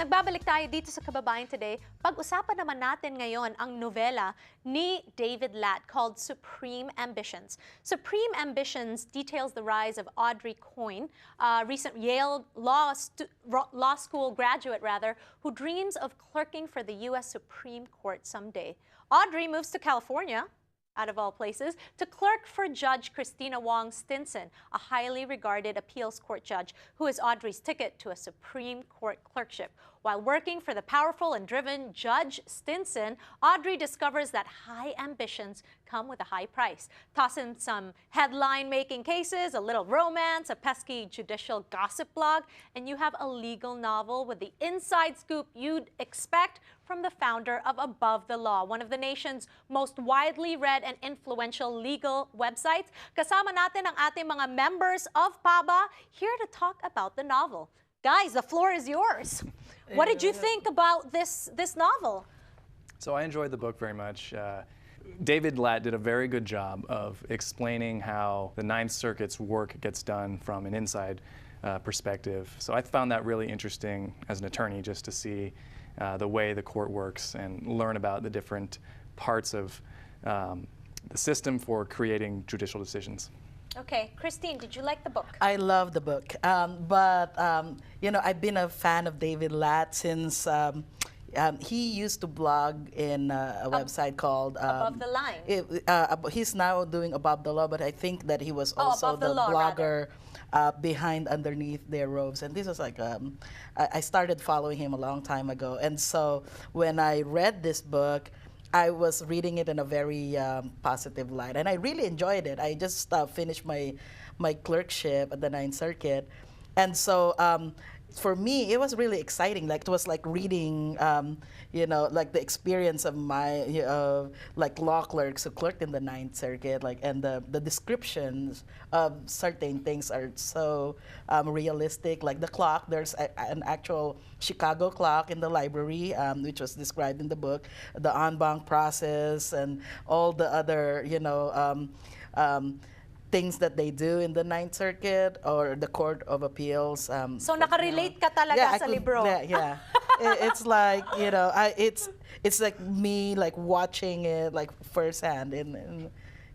Nagbabalik tayo dito sa Kababayan Today. Pag-usapan naman natin ngayon ang novela ni David Lat called Supreme Ambitions. Supreme Ambitions details the rise of Audrey Coyne, a recent Yale Law School graduate, who dreams of clerking for the U.S. Supreme Court someday. Audrey moves to California, out of all places, to clerk for Judge Christina Wong Stinson, a highly regarded appeals court judge who is Audrey's ticket to a Supreme Court clerkship. While working for the powerful and driven Judge Stinson, Audrey discovers that high ambitions come with a high price. Toss in some headline-making cases, a little romance, a pesky judicial gossip blog, and you have a legal novel with the inside scoop you'd expect from the founder of Above the Law, one of the nation's most widely read and influential legal websites. Kasama natin ang ating mga members of PABA here to talk about the novel. Guys, the floor is yours. What did you think about this novel? So I enjoyed the book very much. David Lat did a very good job of explaining how the Ninth Circuit's work gets done from an inside perspective. So I found that really interesting as an attorney, just to see the way the court works and learn about the different parts of the system for creating judicial decisions. Okay, Christine, did you like the book? I love the book, you know, I've been a fan of David Lat since he used to blog in a website called Above the Line. He's now doing Above the Law, but I think that he was also Above the Law, blogger behind Underneath Their Robes. And this was like, I started following him a long time ago. And so when I read this book, I was reading it in a very positive light, and I really enjoyed it. I just finished my clerkship at the Ninth Circuit, and so for me, it was really exciting. Like, it was like reading, you know, like the experience of my like law clerks who clerked in the Ninth Circuit, like, and the descriptions of certain things are so realistic. Like the clock, there's an actual Chicago clock in the library, which was described in the book. The en banc process and all the other, you know, things that they do in the Ninth Circuit or the Court of Appeals. So nakarelate ka talaga sa libro. Yeah. It's like, you know, it's like me like watching it like firsthand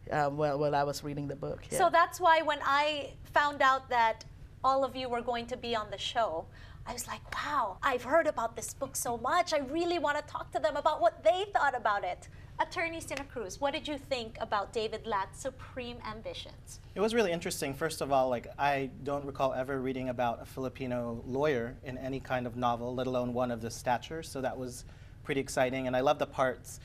while I was reading the book. Yeah. So that's why when I found out that all of you were going to be on the show, I was like, wow, I've heard about this book so much. I really want to talk to them about what they thought about it. Attorney Sinocruz, what did you think about David Lat's Supreme Ambitions? It was really interesting. First of all, like, I don't recall ever reading about a Filipino lawyer in any kind of novel, let alone one of this stature. So that was pretty exciting. And I love the parts.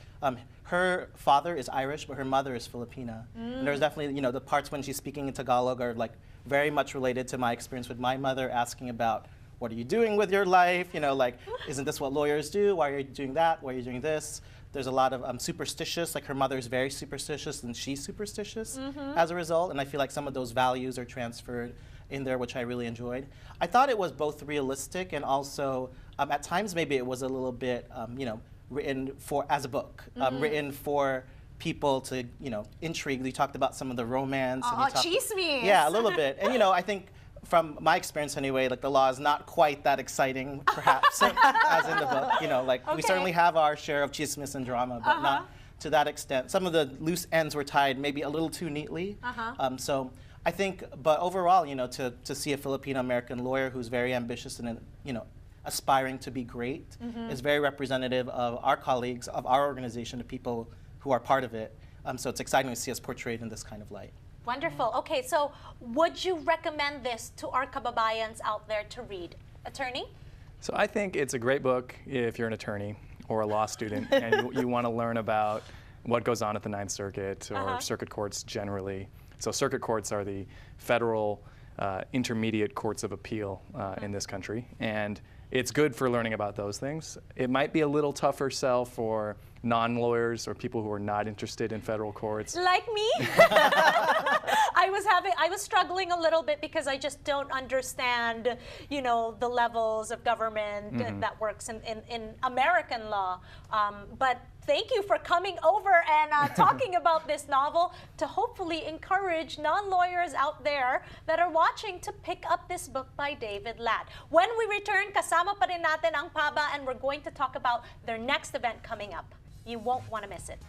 Her father is Irish, but her mother is Filipina. And there's definitely, you know, the parts when she's speaking in Tagalog are like very much related to my experience with my mother, asking about, what are you doing with your life? You know, like, isn't this what lawyers do? Why are you doing that? Why are you doing this? There's a lot of superstitious, like her mother is very superstitious and she's superstitious as a result. And I feel like some of those values are transferred in there, which I really enjoyed. I thought it was both realistic and also, at times maybe it was a little bit, you know, written for, as a book, written for people to, you know, intrigue. We talked about some of the romance. Oh, chismis. Yeah, a little bit. And, you know, I think, from my experience anyway, like the law is not quite that exciting, perhaps, as in the book. You know, like we certainly have our share of chismis and drama, but not to that extent. Some of the loose ends were tied maybe a little too neatly. So I think, but overall, you know, to see a Filipino-American lawyer who's very ambitious and, you know, aspiring to be great is very representative of our colleagues, of our organization, the people who are part of it. So it's exciting to see us portrayed in this kind of light. Wonderful. Okay, so would you recommend this to our kababayans out there to read? Attorney? So I think it's a great book if you're an attorney or a law student and you want to learn about what goes on at the Ninth Circuit or circuit courts generally. So circuit courts are the federal intermediate courts of appeal in this country, and it's good for learning about those things. It might be a little tougher sell for non-lawyers or people who are not interested in federal courts. Like me? I I was struggling a little bit because I just don't understand, you know, the levels of government that works in American law. But thank you for coming over and talking about this novel to hopefully encourage non-lawyers out there that are watching to pick up this book by David Lat. When we return, kasama pa rin natin ang PABA, and we're going to talk about their next event coming up. You won't want to miss it.